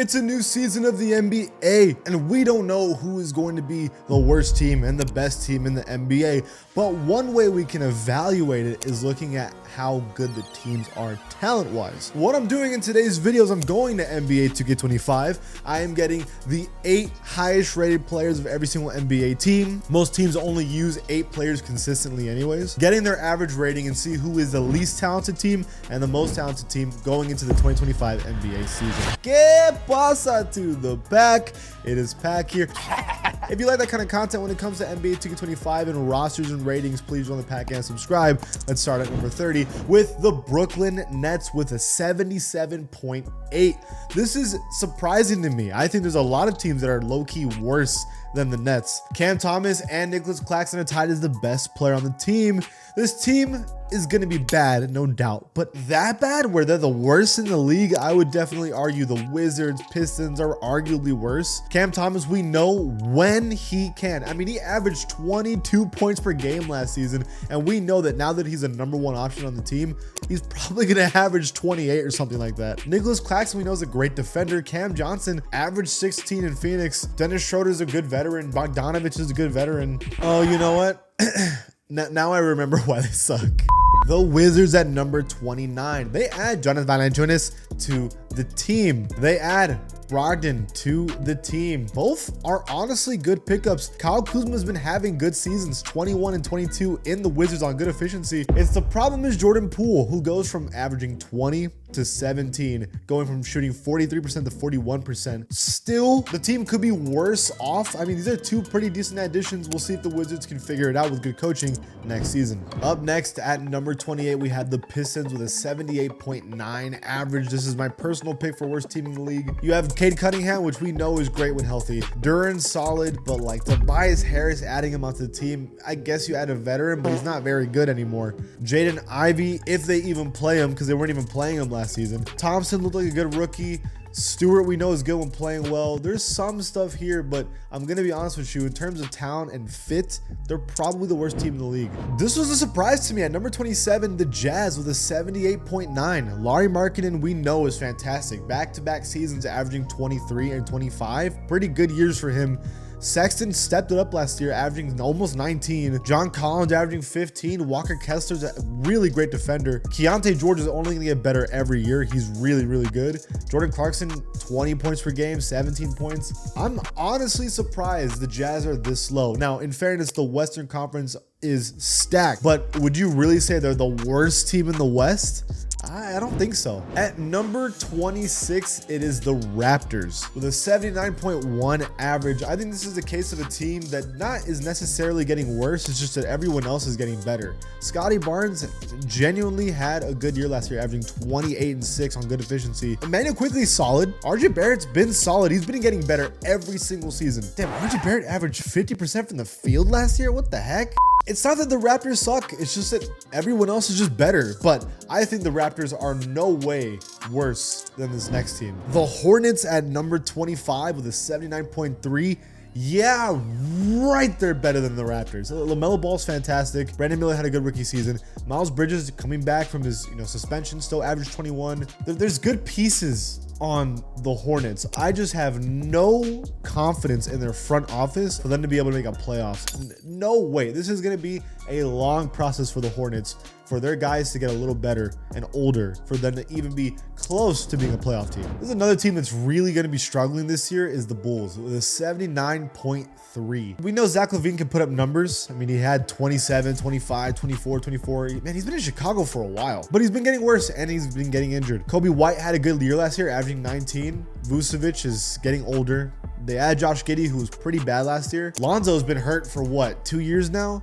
It's a new season of the NBA, and we don't know who is going to be the worst team and the best team in the NBA, but one way we can evaluate it is looking at how good the teams are talent-wise. What I'm doing in today's video is I'm going to NBA 2K25. I am getting the 8 highest rated players of every single NBA team. Most teams only use 8 players consistently anyways. Getting their average rating and see who is the least talented team and the most talented team going into the 2025 NBA season. ¿Qué pasa to the pack? It is Pack here. If you like that kind of content when it comes to NBA 2K25 and rosters and ratings, please join the pack and subscribe. Let's start at number 30 with the Brooklyn Nets with a 77.8. This is surprising to me. I think there's a lot of teams that are low-key worse than the Nets. Cam Thomas and Nicholas Claxton are tied as the best player on the team. This team is going to be bad, no doubt, but that bad where they're the worst in the league? I would definitely argue the Wizards, Pistons are arguably worse. Cam Thomas, we know when he can. I mean, he averaged 22 points per game last season, and we know that now that he's a #1 option on the team, he's probably going to average 28 or something like that. Nicholas Claxton, we know, is a great defender. Cam Johnson averaged 16 in Phoenix. Dennis Schroeder's a good veteran. Bogdanovich is a good veteran. Oh, you know what? Now I remember why they suck. The Wizards at number 29. They add Jonathan Valanciunas to the team. They add Brogdon to the team. Both are honestly good pickups. Kyle Kuzma's been having good seasons, 21 and 22 in the Wizards on good efficiency. It's the problem is Jordan Poole, who goes from averaging 20 to 17, going from shooting 43% to 41%. Still, the team could be worse off. I mean, these are 2 pretty decent additions. We'll see if the Wizards can figure it out with good coaching next season. Up next at number 28, we have the Pistons with a 78.9 average. This is my personal pick for worst team in the league. You have Cade Cunningham, which we know is great when healthy. Duran solid, but like Tobias Harris, adding him onto the team, I guess you add a veteran, but he's not very good anymore. Jaden Ivey, if they even play him, because they weren't even playing him last season. Thompson looked like a good rookie. Stewart, we know, is good when playing well. There's some stuff here, but I'm going to be honest with you. In terms of talent and fit, they're probably the worst team in the league. This was a surprise to me. At number 27, the Jazz with a 78.9. Lauri Markkanen, we know, is fantastic. Back-to-back seasons averaging 23 and 25. Pretty good years for him. Sexton stepped it up last year, averaging almost 19. John Collins averaging 15. Walker Kessler's a really great defender. Keontae George is only going to get better every year. He's really, really good. Jordan Clarkson, 20 points per game, 17 points. I'm honestly surprised the Jazz are this low. Now, in fairness, the Western Conference is stacked, but would you really say they're the worst team in the West? I don't think so. At number 26, it is the Raptors with a 79.1 average. I think this is a case of a team that is necessarily getting worse. It's just that everyone else is getting better. Scotty Barnes genuinely had a good year last year, averaging 28 and 6 on good efficiency. Emmanuel Quigley's solid. RJ Barrett's been solid. He's been getting better every single season. Damn, RJ Barrett averaged 50% from the field last year. What the heck? It's not that the Raptors suck, it's just that everyone else is just better. But I think the Raptors are no way worse than this next team. The Hornets at number 25 with a 79.3. Yeah, right there, better than the Raptors. LaMelo Ball's fantastic. Brandon Miller had a good rookie season. Miles Bridges coming back from his suspension, still averaged 21. There's good pieces on the Hornets. I just have no confidence in their front office for them to be able to make a playoffs. No way. This is going to be a long process for the Hornets, for their guys to get a little better and older, for them to even be close to being a playoff team. This is another team that's really going to be struggling this year, is the Bulls with a 79.3. We know Zach LaVine can put up numbers. I mean, he had 27, 25, 24, 24. Man, he's been in Chicago for a while, but he's been getting worse and he's been getting injured. Kobe White had a good year last year, averaging 19. Vucevic is getting older. They add Josh Giddey, who was pretty bad last year. Lonzo's been hurt for what, 2 years now?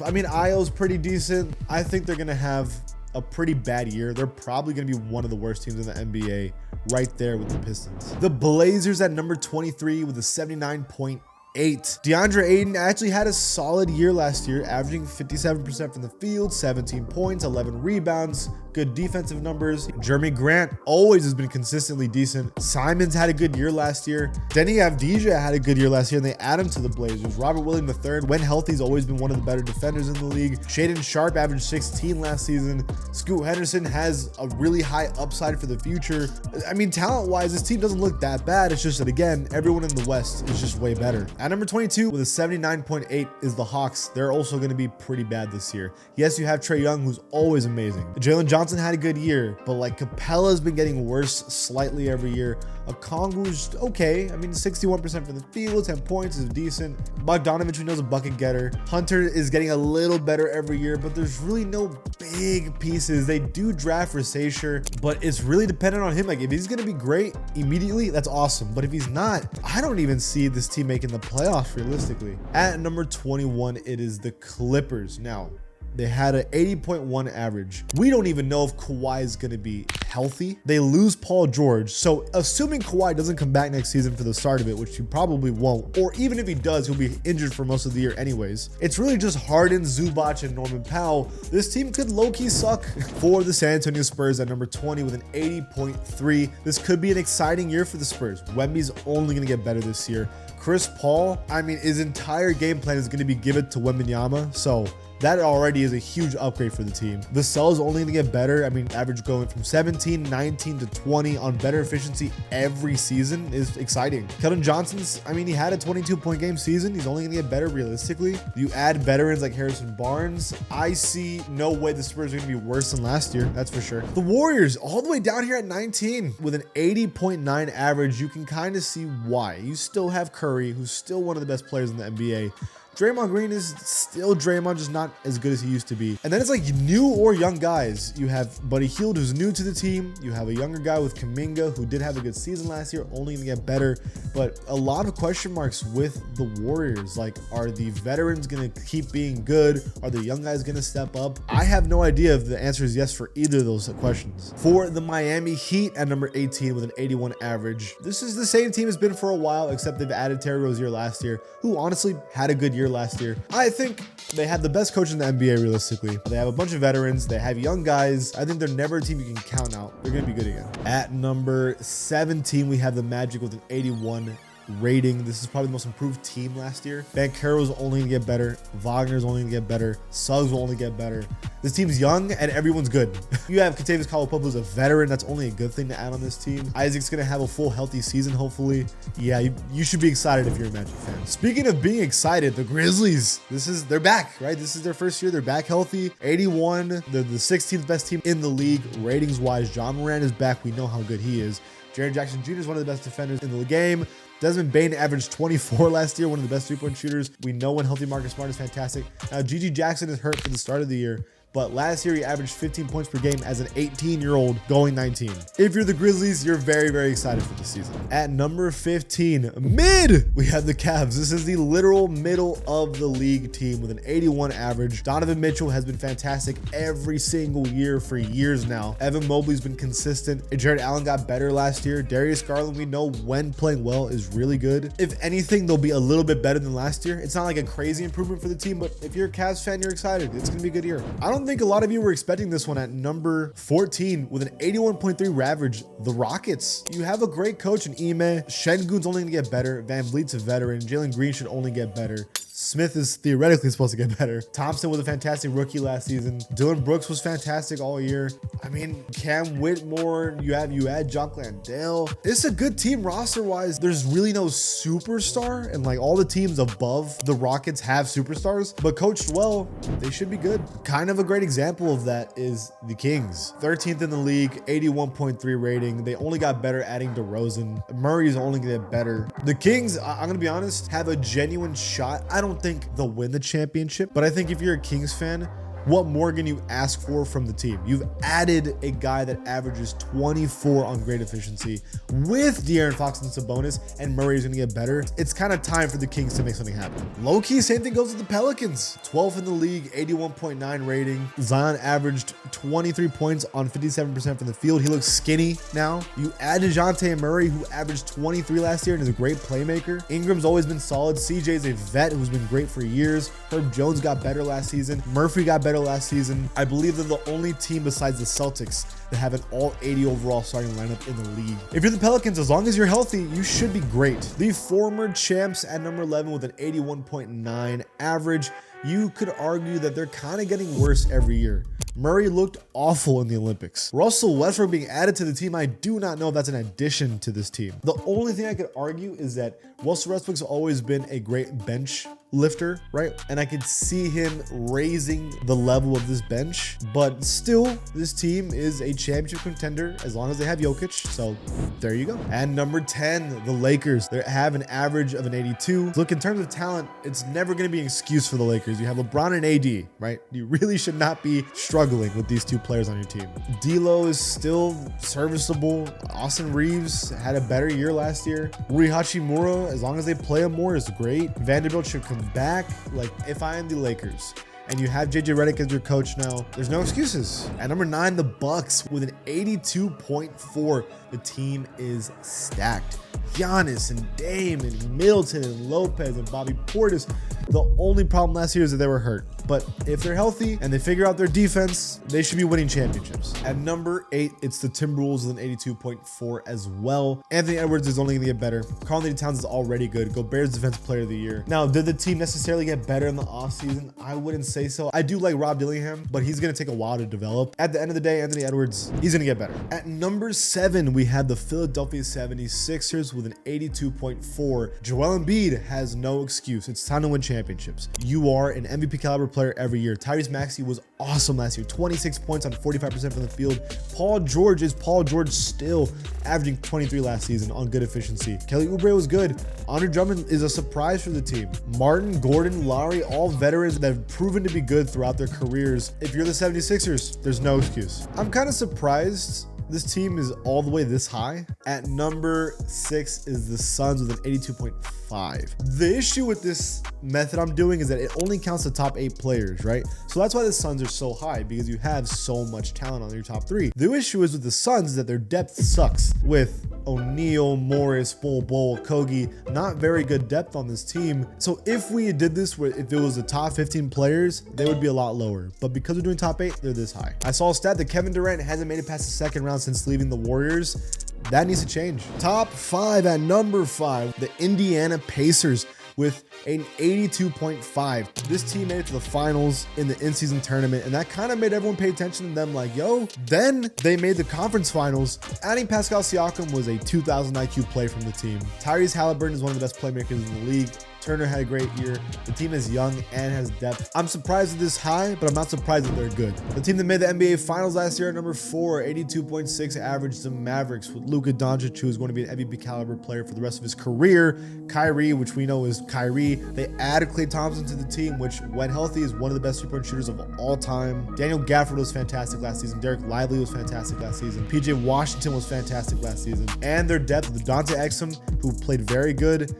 I mean, Io's pretty decent. I think they're going to have a pretty bad year. They're probably going to be one of the worst teams in the NBA, right there with the Pistons. The Blazers at number 23 with a 79.8. DeAndre Ayton actually had a solid year last year, averaging 57% from the field, 17 points, 11 rebounds, good defensive numbers. Jeremy Grant always has been consistently decent. Simons had a good year last year. Denny Avdija had a good year last year, and they add him to the Blazers. Robert Williams III, when healthy, has always been one of the better defenders in the league. Shaedon Sharpe averaged 16 last season. Scoot Henderson has a really high upside for the future. I mean, talent-wise, this team doesn't look that bad. It's just that, again, everyone in the West is just way better. At number 22 with a 79.8 is the Hawks. They're also going to be pretty bad this year. Yes, you have Trae Young, who's always amazing. Jalen Johnson had a good year, but like Capella's been getting worse slightly every year. Okongwu's okay. I mean, 61% from the field, 10 points is decent. Bogdanovich, we know, is a bucket getter. Hunter is getting a little better every year, but there's really no big pieces. They do draft for Rashawn, but it's really dependent on him. Like, if he's going to be great immediately, that's awesome. But if he's not, I don't even see this team making the playoffs realistically. At number 21, it is the Clippers. Now, they had an 80.1 average. We don't even know if Kawhi is going to be healthy. They lose Paul George. So assuming Kawhi doesn't come back next season for the start of it, which he probably won't, or even if he does, he'll be injured for most of the year anyways. It's really just Harden, Zubac, and Norman Powell. This team could low-key suck. For the San Antonio Spurs at number 20 with an 80.3. This could be an exciting year for the Spurs. Wemby's only going to get better this year. Chris Paul, I mean, his entire game plan is going to be give it to Wembanyama. So that already is a huge upgrade for the team. The cell is only going to get better. I mean, average going from 17, 19 to 20 on better efficiency every season is exciting. Keldon Johnson's, I mean, he had a 22-point game season. He's only going to get better realistically. You add veterans like Harrison Barnes, I see no way the Spurs are going to be worse than last year. That's for sure. The Warriors all the way down here at 19 with an 80.9 average. You can kind of see why. You still have Curry, who's still one of the best players in the NBA. Draymond Green is still Draymond, just not as good as he used to be. And then it's like new or young guys. You have Buddy Hield, who's new to the team. You have a younger guy with Kuminga, who did have a good season last year, only gonna get better. But a lot of question marks with the Warriors. Like, are the veterans gonna keep being good? Are the young guys gonna step up? I have no idea if the answer is yes for either of those questions. For the Miami Heat at number 18 with an 81 average, this is the same team it's been for a while, except they've added Terry Rozier last year, who honestly had a good year last year. I think they have the best coach in the NBA realistically. They have a bunch of veterans. They have young guys. I think they're never a team you can count out. They're going to be good again. At number 17, we have the Magic with an 81 rating. This is probably the most improved team last year. Banchero's only gonna get better. Wagner's only gonna get better. Suggs will only get better. This team's young and everyone's good. You have Kentavious Caldwell-Pope, who's a veteran. That's only a good thing to add on this team. Isaac's gonna have a full healthy season, hopefully. Yeah, you should be excited if you're a Magic fan. Speaking of being excited, the Grizzlies, they're back, right? This is their first year. They're back healthy. 81. They're the 16th best team in the league ratings wise. John Moran is back. We know how good he is. Jaren Jackson Jr. is one of the best defenders in the game. Desmond Bane averaged 24 last year, one of the best three-point shooters. We know when healthy Marcus Smart is fantastic. Now, Gigi Jackson is hurt for the start of the year, but last year he averaged 15 points per game as an 18-year-old going 19. If you're the Grizzlies, you're very, very excited for this season. At number 15, mid, we have the Cavs. This is the literal middle of the league team with an 81 average. Donovan Mitchell has been fantastic every single year for years now. Evan Mobley's been consistent. Jared Allen got better last year. Darius Garland, we know when playing well is really good. If anything, they'll be a little bit better than last year. It's not like a crazy improvement for the team, but if you're a Cavs fan, you're excited. It's going to be a good year. I don't think a lot of you were expecting this one. At number 14 with an 81.3 average, the Rockets. You have a great coach in Ime. Şengün's only gonna get better. Van Vliet's a veteran. Jalen Green should only get better. Smith is theoretically supposed to get better. Thompson was a fantastic rookie last season. Dylan Brooks was fantastic all year. I mean, Cam Whitmore, you add Jock Landale. It's a good team roster-wise. There's really no superstar, and like all the teams above the Rockets have superstars, but coached well, they should be good. Kind of a great example of that is the Kings. 13th in the league, 81.3 rating. They only got better adding DeRozan. Murray's only gonna get better. The Kings, I'm gonna be honest, have a genuine shot. I don't think they'll win the championship, but I think if you're a Kings fan, What more can you ask for from the team? You've added a guy that averages 24 on grade efficiency with De'Aaron Fox and Sabonis, and Murray is going to get better. It's kind of time for the Kings to make something happen. Low key, same thing goes with the Pelicans. 12th in the league, 81.9 rating. Zion averaged 23 points on 57% from the field. He looks skinny now. You add DeJounte and Murray, who averaged 23 last year and is a great playmaker. Ingram's always been solid. CJ is a vet who's been great for years. Herb Jones got better last season. Murphy got better last season. I believe they're the only team besides the Celtics that have an all 80 overall starting lineup in the league. If you're the Pelicans, as long as you're healthy, you should be great. The former champs at number 11 with an 81.9 average. You could argue that they're kind of getting worse every year. Murray looked awful in the Olympics. Russell Westbrook being added to the team, I do not know if that's an addition to this team. The only thing I could argue is that Russell Westbrook's always been a great bench lifter, right? And I could see him raising the level of this bench, but still, this team is a championship contender as long as they have Jokic. So there you go. And number 10, the Lakers. They have an average of an 82. Look, in terms of talent, it's never going to be an excuse for the Lakers. You have LeBron and AD, right? You really should not be struggling with these two players on your team. D'Lo is still serviceable. Austin Reeves had a better year last year. Rui Hachimura, as long as they play him more, is great. Vanderbilt should come back. Like, if I am the Lakers and you have JJ Redick as your coach now, there's no excuses. At number 9, the Bucks with an 82.4. The team is stacked. Giannis and Dame and Middleton and Lopez and Bobby Portis. The only problem last year is that they were hurt. But if they're healthy and they figure out their defense, they should be winning championships. At number 8, it's the Timberwolves with an 82.4 as well. Anthony Edwards is only going to get better. Karl-Anthony Towns is already good. Gobert's Defensive Player of the Year. Now, did the team necessarily get better in the offseason? I wouldn't say so. I do like Rob Dillingham, but he's going to take a while to develop. At the end of the day, Anthony Edwards, he's going to get better. At number 7, we have the Philadelphia 76ers with an 82.4. Joel Embiid has no excuse. It's time to win championships. You are an MVP caliber player every year. Tyrese Maxey was awesome last year. 26 points on 45% from the field. Paul George is Paul George still, averaging 23 last season on good efficiency. Kelly Oubre was good. Andre Drummond is a surprise for the team. Martin, Gordon, Lowry, all veterans that have proven to be good throughout their careers. If you're the 76ers, there's no excuse. I'm kind of surprised this team is all the way this high. At number 6 is the Suns with an 82.5. The issue with this method I'm doing is that it only counts the top 8 players, right? So that's why the Suns are so high, because you have so much talent on your top 3. The issue is with the Suns is that their depth sucks. With O'Neal, Morris, Bol, Kogi, not very good depth on this team. So if we did this where if it was the top 15 players, they would be a lot lower. But because we're doing top 8, they're this high. I saw a stat that Kevin Durant hasn't made it past the second round since leaving the Warriors. That needs to change. Top 5 at number 5, the Indiana Pacers with an 82.5. This team made it to the finals in the in-season tournament, and that kind of made everyone pay attention to them like, yo. Then they made the conference finals. Adding Pascal Siakam was a 2,000 IQ play from the team. Tyrese Halliburton is one of the best playmakers in the league. Turner had a great year. The team is young and has depth. I'm surprised at this high, but I'm not surprised that they're good. The team that made the NBA Finals last year at number 4, 82.6 average, the Mavericks with Luka Doncic, who is going to be an MVP caliber player for the rest of his career. Kyrie, which we know is Kyrie. They added Klay Thompson to the team, which when healthy is one of the best three-point shooters of all time. Daniel Gafford was fantastic last season. Derek Lively was fantastic last season. PJ Washington was fantastic last season. And their depth, the Dante Exum, who played very good.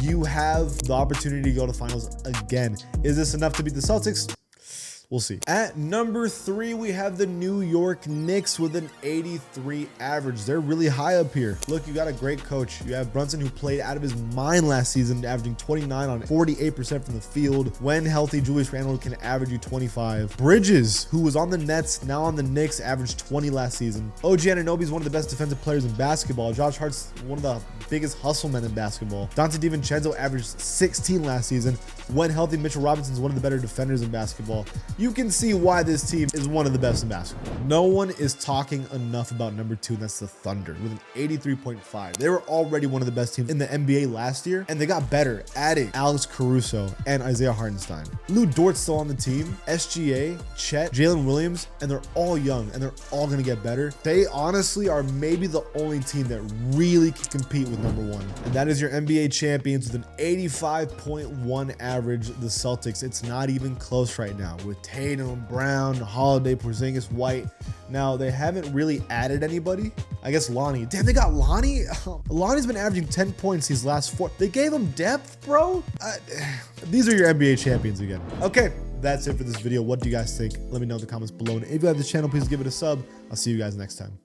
You have the opportunity to go to the finals again. Is this enough to beat the Celtics? We'll see. At number 3, we have the New York Knicks with an 83 average. They're really high up here. Look, you got a great coach. You have Brunson, who played out of his mind last season, averaging 29 on 48% from the field. When healthy, Julius Randle can average you 25. Bridges, who was on the Nets, now on the Knicks, averaged 20 last season. OG Anunoby is one of the best defensive players in basketball. Josh Hart's one of the biggest hustle men in basketball. Dante DiVincenzo averaged 16 last season. When healthy, Mitchell Robinson is one of the better defenders in basketball. You can see why this team is one of the best in basketball. No one is talking enough about number 2, and that's the Thunder with an 83.5. They were already one of the best teams in the NBA last year, and they got better, adding Alex Caruso and Isaiah Hartenstein. Lou Dort's still on the team, SGA, Chet, Jalen Williams, and they're all young, and they're all going to get better. They honestly are maybe the only team that really can compete with number 1, and that is your NBA champions with an 85.1 average, the Celtics. It's not even close right now with Tatum, Brown, Holiday, Porzingis, White. Now, they haven't really added anybody. I guess Lonnie. Damn, they got Lonnie? Lonnie's been averaging 10 points these last 4. They gave him depth, bro? These are your NBA champions again. Okay, that's it for this video. What do you guys think? Let me know in the comments below. And if you like this channel, please give it a sub. I'll see you guys next time.